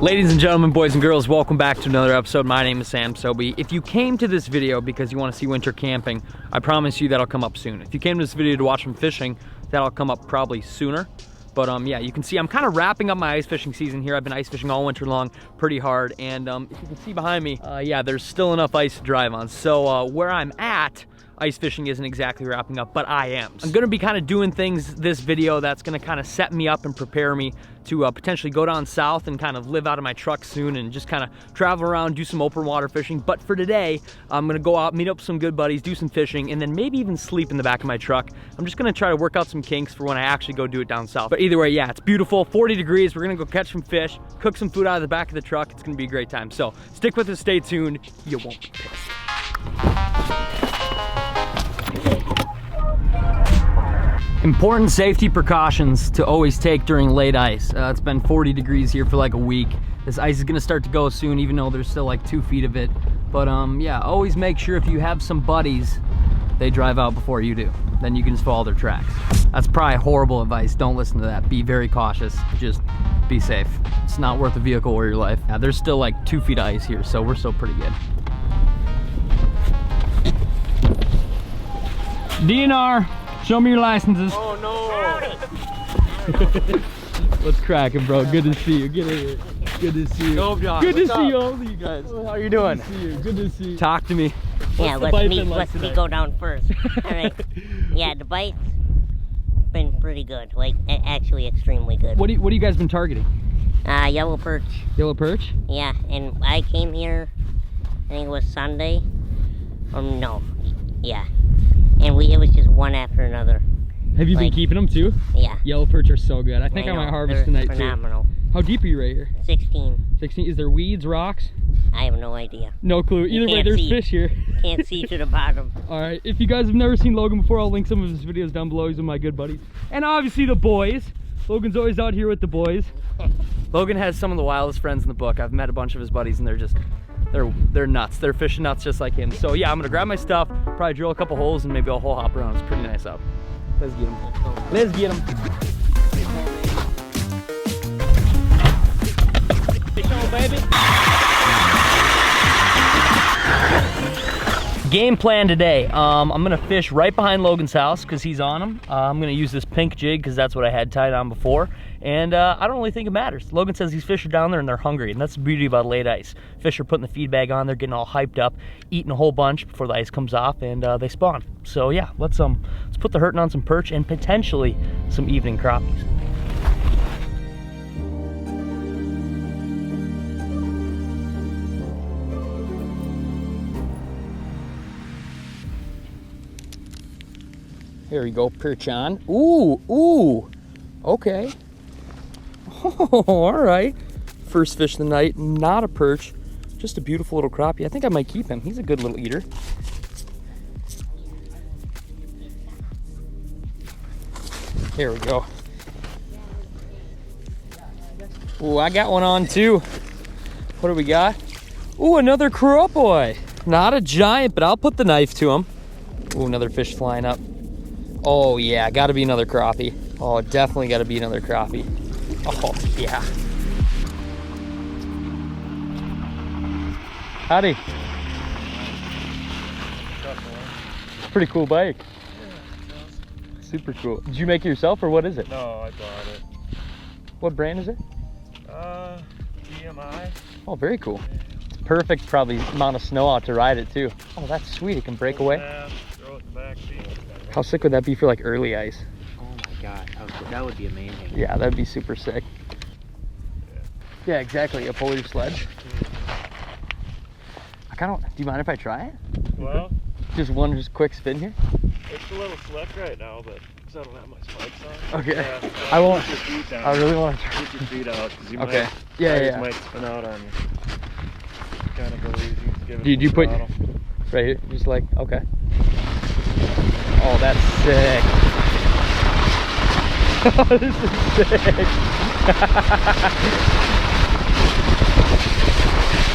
Ladies and gentlemen, boys and girls, welcome back to another episode. My name is Sam Sobi. If you came to this video because you want to see winter camping, I promise you that'll come up soon. If you came to this video to watch some fishing, that'll come up probably sooner. But yeah, you can see I'm kind of wrapping up my ice fishing season here. I've been ice fishing all winter long, pretty hard. And if you can see behind me, yeah, there's still enough ice to drive on. So where I'm at, ice fishing isn't exactly wrapping up, but I am. I'm gonna be kind of doing things this video that's gonna kind of set me up and prepare me to potentially go down south and kind of live out of my truck soon and just kind of travel around, do some open water fishing. But for today, I'm gonna go out, meet up with some good buddies, do some fishing, and then maybe even sleep in the back of my truck. I'm just gonna try to work out some kinks for when I actually go do it down south. But either way, yeah, it's beautiful, 40 degrees. We're gonna go catch some fish, cook some food out of the back of the truck. It's gonna be a great time. So stick with us, stay tuned. You won't be pissed. Important safety precautions to always take during late ice. It's been 40 degrees here for like a week. This ice is gonna start to go soon, even though there's still like 2 feet of it. But yeah, always make sure if you have some buddies, they drive out before you do. Then you can just follow their tracks. That's probably horrible advice. Don't listen to that. Be very cautious. Just be safe. It's not worth a vehicle or your life. Yeah, there's still like 2 feet of ice here, so we're still pretty good. DNR. Show me your licenses. Oh no! What's cracking, bro? Good to see you. Get in here. Good to see you. Good to see all of you guys. How are you doing? Good to see you. Good to see you. Talk to me. Yeah, let me go down first. All right. Yeah, the bite's been pretty good. Like, actually extremely good. What do you guys been targeting? Yellow perch. Yellow perch? Yeah, and I came here, I think it was Sunday. Or no. Yeah. And it was just one after another. Have you been keeping them too? Yeah. Yellow perch are so good. I think I might harvest tonight phenomenal. too. How deep are you right here? 16. 16. Is there weeds, rocks? I have no idea. No clue. Either way, there's fish here. Can't see to the bottom. All right. If you guys have never seen Logan before, I'll link some of his videos down below. He's one of my good buddies. And obviously the boys. Logan's always out here with the boys. Logan has some of the wildest friends in the book. I've met a bunch of his buddies and they're just, they're nuts. They're fishing nuts just like him. So yeah, I'm gonna grab my stuff, probably drill a couple holes and maybe I'll hole hop around. It's pretty nice out. Let's get him. Let's get him. Fish on, baby. Game plan today. I'm gonna fish right behind Logan's house because he's on them. I'm gonna use this pink jig because that's what I had tied on before. And I don't really think it matters. Logan says these fish are down there and they're hungry, and that's the beauty about late ice. Fish are putting the feed bag on, they're getting all hyped up, eating a whole bunch before the ice comes off, and they spawn. So yeah, let's put the hurting on some perch and potentially some evening crappies. Here we go, perch on. Ooh, ooh, okay. Oh, all right. First fish of the night, not a perch, just a beautiful little crappie. I think I might keep him. He's a good little eater. Here we go. Ooh, I got one on too. What do we got? Ooh, another boy. Not a giant, but I'll put the knife to him. Ooh, another fish flying up. Oh yeah, gotta be another crappie. Oh, definitely gotta be another crappie. Oh yeah. Howdy. Pretty cool bike. Super cool. Did you make it yourself or what is it? No, I bought it. What brand is it? DMI. Oh, very cool. It's perfect, probably amount of snow out to ride it too. Oh, that's sweet. It can break away. Throw it in the back seat. How sick would that be for like early ice? Oh my god, that would be amazing. Yeah, that'd be super sick. Yeah, exactly. You pull your sledge. I kind of. Do you mind if I try it? Well, just quick spin here. It's a little slick right now, but because I don't have my spikes on. Okay. Yeah, so I won't. Put your feet down. I really want to try. Put your feet out because you okay. might. Might spin out on you. Kind of go easy. Give it. Did you put right here? Just like okay. Oh, that's sick. Oh, this is sick.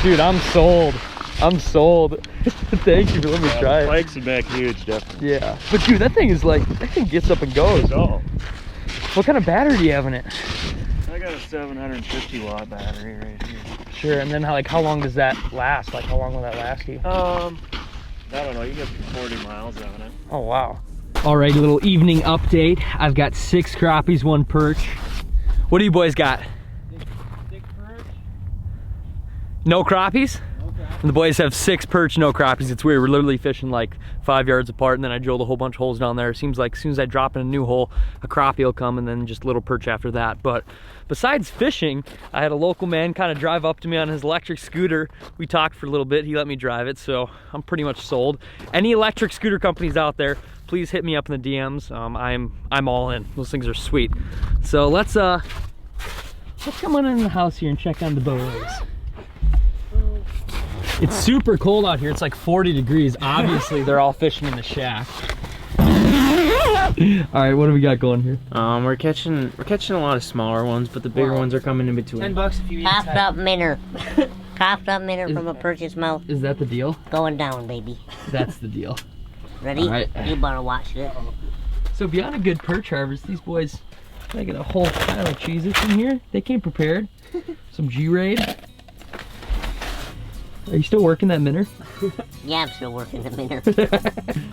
Dude, I'm sold. I'm sold. Thank you for letting me try it. Spikes would make huge difference. Yeah. But dude, that thing is like, that thing gets up and goes. Oh. What kind of battery do you have in it? I got a 750 watt battery right here. Sure, and then how long does that last? Like, how long will that last you? I don't know, you get 40 miles out of it. Oh, wow. All right, a little evening update. I've got 6 crappies, 1 perch. What do you boys got? 6 perch. No crappies? And the boys have 6 perch, no crappies. It's weird, we're literally fishing like 5 yards apart, and then I drilled a whole bunch of holes down there. It seems like as soon as I drop in a new hole, a crappie will come, and then just little perch after that. But besides fishing, I had a local man kind of drive up to me on his electric scooter. We talked for a little bit, he let me drive it, so I'm pretty much sold. Any electric scooter companies out there, please hit me up in the DMs. I'm all in. Those things are sweet. So let's come on in the house here and check on the boys. It's super cold out here. It's like 40 degrees. Obviously, they're all fishing in the shack. All right, what do we got going here? We're catching a lot of smaller ones, but the bigger ones are coming in between. $10 if you eat Coughed up minnow. Coughed up minnow from a purchase mouth. Is that the deal? Going down, baby. That's the deal. Ready? All right. You better watch it. So beyond a good perch harvest, these boys, I get a whole pile of Cheez-Its in here. They came prepared. Some G-Raid. Are you still working that minnow? Yeah, I'm still working the minnow.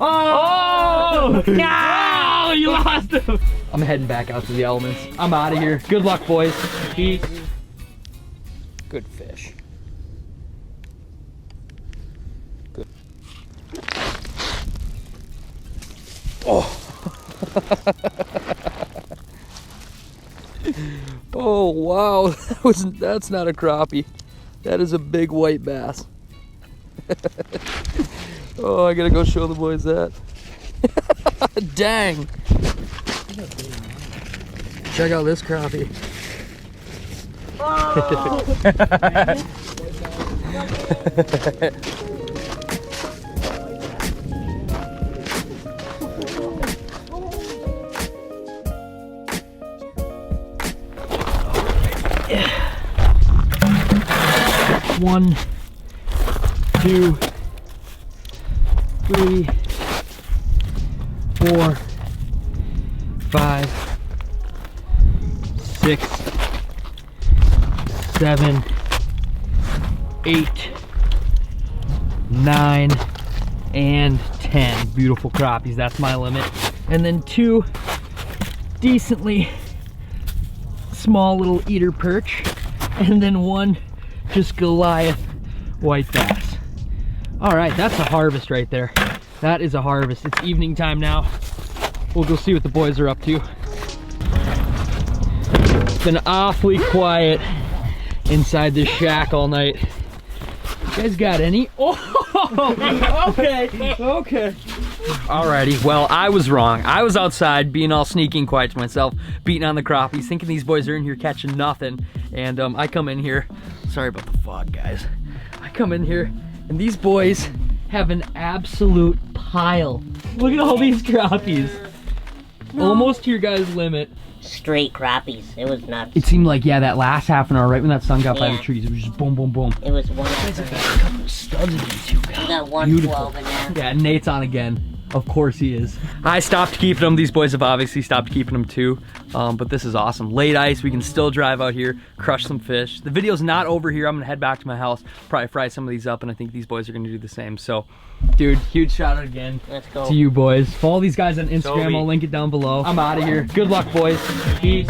Oh! No! You lost him! I'm heading back out to the elements. I'm out of here. Good luck, boys. Peace. Good fish. Good. Oh. Oh, wow. That's not a crappie. That is a big white bass. Oh, I gotta go show the boys that. Dang. Check out this crappie. One, 2, 3, 4, 5, 6, 7, 8, 9, and 10. Beautiful crappies, that's my limit. And then 2 decently small little eater perch, and then 1 just Goliath white bass. All right, that's a harvest right there. That is a harvest. It's evening time now. We'll go see what the boys are up to. It's been awfully quiet inside this shack all night. You guys got any? Oh, okay, okay. Alrighty, well, I was wrong. I was outside being all sneaky and quiet to myself, beating on the crappies, thinking these boys are in here catching nothing. And I come in here, sorry about the fog, guys. I come in here, and these boys have an absolute pile. Look at all these crappies. No. Almost to your guys' limit. Straight crappies. It was nuts. It seemed like, yeah, that last half an hour, right when that sun got by the trees, it was just boom, boom, boom. It was one after a couple of studs in these two guys. We got 112 in there. Yeah, Nate's on again. Of course he is. I stopped keeping them. These boys have obviously stopped keeping them too. But this is awesome. Late ice, we can still drive out here, crush some fish. The video's not over here. I'm gonna head back to my house, probably fry some of these up, and I think these boys are gonna do the same. So, dude, huge shout out again to you boys. Follow these guys on Instagram. Sobi. I'll link it down below. I'm out of here. Good luck, boys. Peace.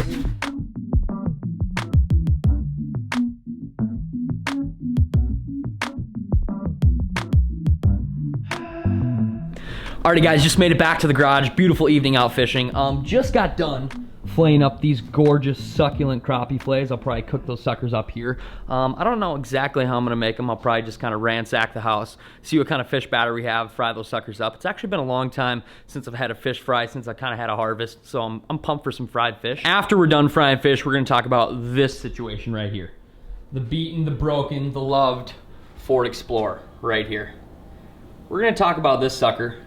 Alrighty guys, just made it back to the garage. Beautiful evening out fishing. Just got done filleting up these gorgeous succulent crappie fillets. I'll probably cook those suckers up here. I don't know exactly how I'm gonna make them. I'll probably just kind of ransack the house, see what kind of fish batter we have, fry those suckers up. It's actually been a long time since I've had a fish fry, since I kind of had a harvest, so I'm pumped for some fried fish. After we're done frying fish, we're gonna talk about this situation right here. The beaten, the broken, the loved Ford Explorer right here. We're gonna talk about this sucker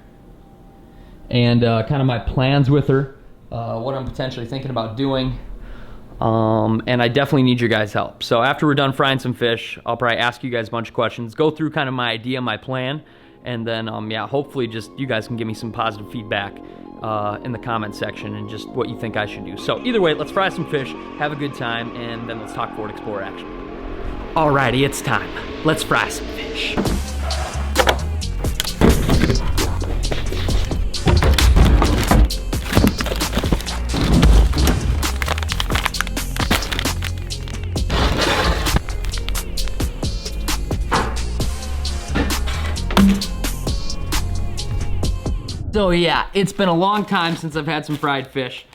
and kind of my plans with her, what I'm potentially thinking about doing, and I definitely need your guys' help. So after we're done frying some fish, I'll probably ask you guys a bunch of questions, go through kind of my idea, my plan, and then yeah, hopefully just you guys can give me some positive feedback in the comment section and just what you think I should do. So either way, let's fry some fish, have a good time, and then let's talk Forward Explorer action. Alrighty, it's time. Let's fry some fish. So yeah, it's been a long time since I've had some fried fish,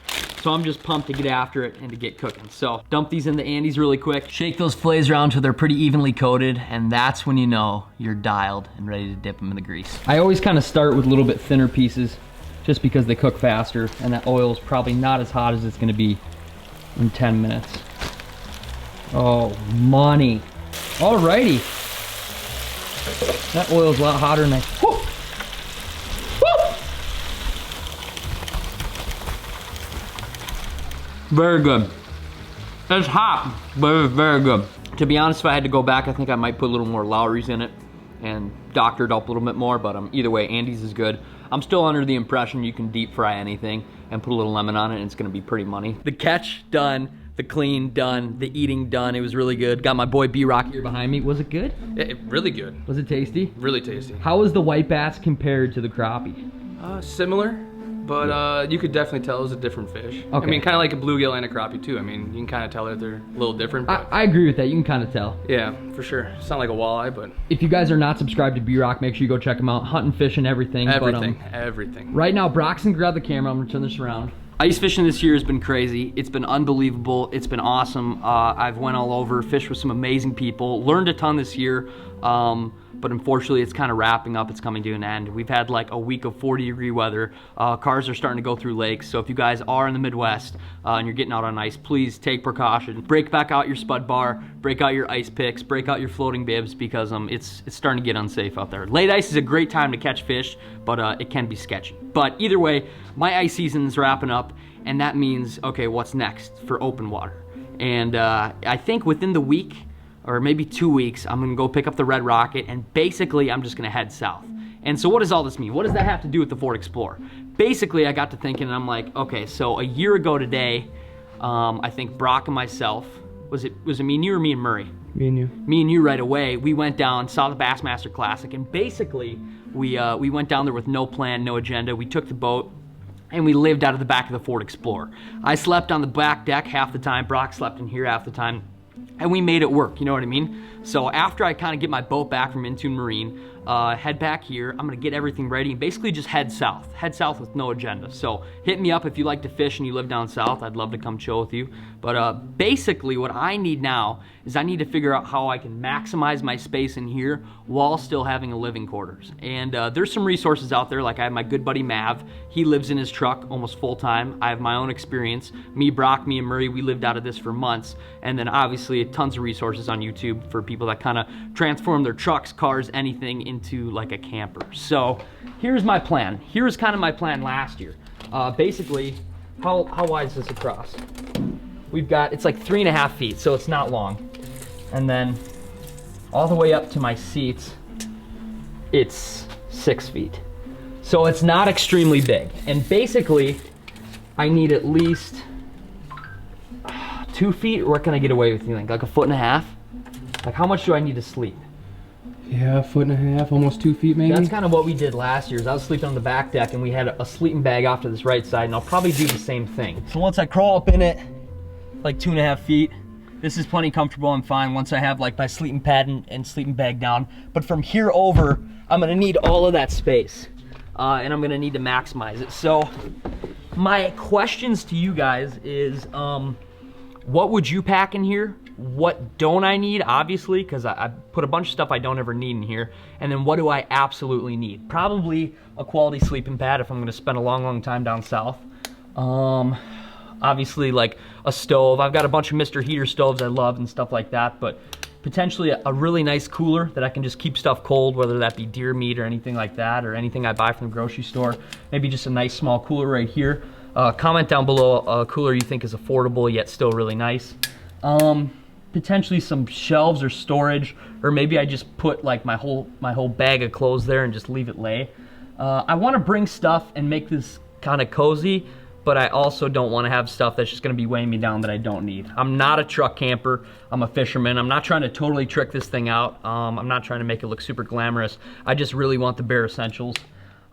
so I'm just pumped to get after it and to get cooking. So dump these in the Andes really quick, shake those fillets around till they're pretty evenly coated, and that's when you know you're dialed and ready to dip them in the grease. I always kind of start with a little bit thinner pieces just because they cook faster, and that oil is probably not as hot as it's gonna be in 10 minutes. Oh, money. Alrighty. That oil is a lot hotter than I... Whew. Very good. It's hot, but it's very good. To be honest, if I had to go back, I think I might put a little more Lowry's in it and doctor it up a little bit more, but either way, Andes is good. I'm still under the impression you can deep fry anything and put a little lemon on it and it's gonna be pretty money. The catch done, the clean done, the eating done. It was really good. Got my boy Brok here behind me. Was it good? Really good. Was it tasty? Really tasty. How was the white bass compared to the crappie? Similar, but you could definitely tell it was a different fish. Okay. I mean, kind of like a bluegill and a crappie too. I mean, you can kind of tell that they're a little different. But I agree with that. You can kind of tell. yeah, for sure. It's not like a walleye, but If you guys are not subscribed to Brok, make sure you go check him out. Hunting, fishing, everything. everything, But, everything. right now, Brok's gonna grab the camera. I'm gonna turn this around. Ice fishing this year has been crazy. It's been unbelievable. It's been awesome. I've went all over, fished with some amazing people, learned a ton this year. But unfortunately, it's kind of wrapping up. It's coming to an end. We've had like a week of 40-degree weather. Cars are starting to go through lakes. So if you guys are in the Midwest and you're getting out on ice, please take precaution. Break back out your spud bar, break out your ice picks, break out your floating bibs because it's starting to get unsafe out there. Late ice is a great time to catch fish, but it can be sketchy. But either way, my ice season is wrapping up, and that means, okay, what's next for open water? And I think within the week, or maybe 2 weeks, I'm gonna go pick up the Red Rocket, and basically I'm just gonna head south. And so what does all this mean? What does that have to do with the Forward Explorer? Basically, I got to thinking, and I'm like, okay, so a year ago today, I think Brok and myself, was it me and you or me and Murray? Me and you. Me and you right away, we went down, saw the Bassmaster Classic, and basically, we went down there with no plan, no agenda. We took the boat, and we lived out of the back of the Forward Explorer. I slept on the back deck half the time, Brok slept in here half the time, and we made it work, you know what I mean? So after I kind of get my boat back from Intune Marine, head back here, I'm gonna get everything ready and basically just head south with no agenda. So hit me up if you like to fish and you live down south, I'd love to come chill with you. But basically what I need now is I need to figure out how I can maximize my space in here while still having a living quarters. And there's some resources out there, like I have my good buddy Mav, he lives in his truck almost full time. I have my own experience. Me, Brok, me and Murray, we lived out of this for months. And then obviously tons of resources on YouTube for people that kind of transform their trucks, cars, anything into like a camper. So here's my plan. Here's kind of my plan last year. Basically, how wide is this across? We've got, it's like 3.5 feet, so it's not long. And then all the way up to my seats, it's 6 feet. So it's not extremely big. And basically, I need at least 2 feet. What can I get away with, you think? Like 1.5 feet? Like how much do I need to sleep? Yeah, 1.5 feet, almost 2 feet maybe. That's kind of what we did last year. Is I was sleeping on the back deck and we had a sleeping bag off to this right side, and I'll probably do the same thing. So once I crawl up in it, like 2.5 feet, this is plenty comfortable, I'm fine once I have like my sleeping pad and sleeping bag down. But from here over, I'm gonna need all of that space. And I'm gonna need to maximize it. So my questions to you guys is, what would you pack in here? What don't I need, obviously, because I put a bunch of stuff I don't ever need in here. And then what do I absolutely need? Probably a quality sleeping pad if I'm gonna spend a long time down south. Obviously like a stove. I've got a bunch of Mr. Heater stoves I love and stuff like that, but potentially a really nice cooler that I can just keep stuff cold, whether that be deer meat or anything like that, or anything I buy from the grocery store. Maybe just a nice small cooler right here. Comment down below a cooler you think is affordable yet still really nice. Potentially some shelves or storage, or maybe I just put like my whole bag of clothes there and just leave it lay. I want to bring stuff and make this kind of cozy, but I also don't want to have stuff that's just going to be weighing me down that I don't need. I'm not a truck camper. I'm a fisherman. I'm not trying to totally trick this thing out. I'm not trying to make it look super glamorous. I just really want the bare essentials.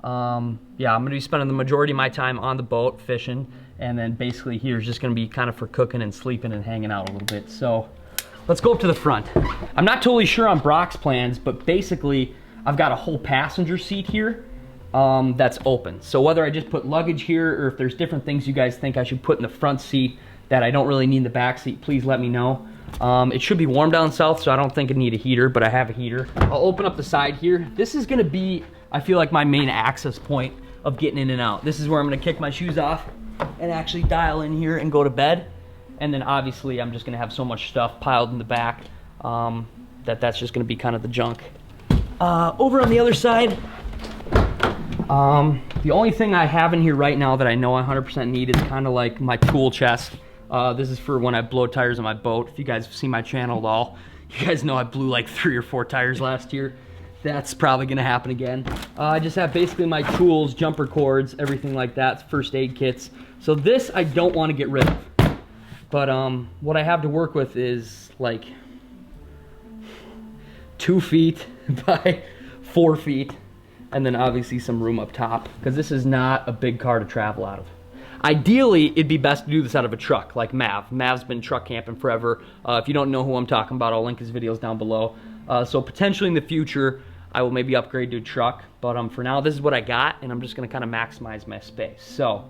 Yeah, I'm going to be spending the majority of my time on the boat fishing, and then basically here is just going to be kind of for cooking and sleeping and hanging out a little bit. So let's go up to the front. I'm not totally sure on Brok's plans, but basically I've got a whole passenger seat here that's open. So whether I just put luggage here or if there's different things you guys think I should put in the front seat that I don't really need in the back seat, please let me know. It should be warm down south, so I don't think I need a heater, but I have a heater. I'll open up the side here. This is gonna be, I feel like, my main access point of getting in and out. This is where I'm gonna kick my shoes off and actually dial in here and go to bed. And then obviously I'm just gonna have so much stuff piled in the back that's just gonna be kind of the junk. Over on the other side, the only thing I have in here right now that I know I 100% need is kind of like my tool chest. This is for when I blow tires on my boat. If you guys have seen my channel at all, you guys know I blew like 3 or 4 tires last year. That's probably gonna happen again. I just have basically my tools, jumper cords, everything like that, first aid kits. So this I don't want to get rid of. But what I have to work with is like 2 feet by 4 feet. And then obviously some room up top, because this is not a big car to travel out of. Ideally, it'd be best to do this out of a truck, like Mav. Mav's been truck camping forever. If you don't know who I'm talking about, I'll link his videos down below. So potentially in the future, I will maybe upgrade to a truck. But for now, this is what I got, and I'm just gonna kind of maximize my space. So,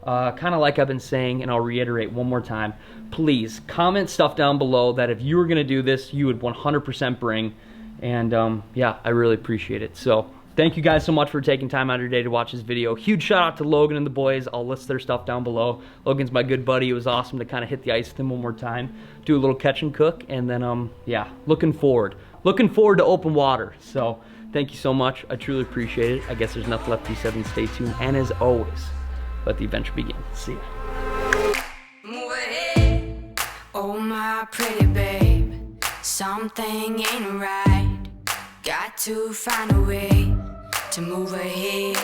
kind of like I've been saying, and I'll reiterate one more time, please comment stuff down below that if you were gonna do this, you would 100% bring. And yeah, I really appreciate it. So, thank you guys so much for taking time out of your day to watch this video. Huge shout out to Logan and the boys. I'll list their stuff down below. Logan's my good buddy. It was awesome to kind of hit the ice with him one more time, do a little catch and cook, and then yeah, looking forward to open water. So thank you so much. I truly appreciate it. I guess there's nothing left to be said, and stay tuned. And as always, let the adventure begin. See ya. Move ahead, oh my pretty babe. Something ain't right. Got to find a way to move ahead.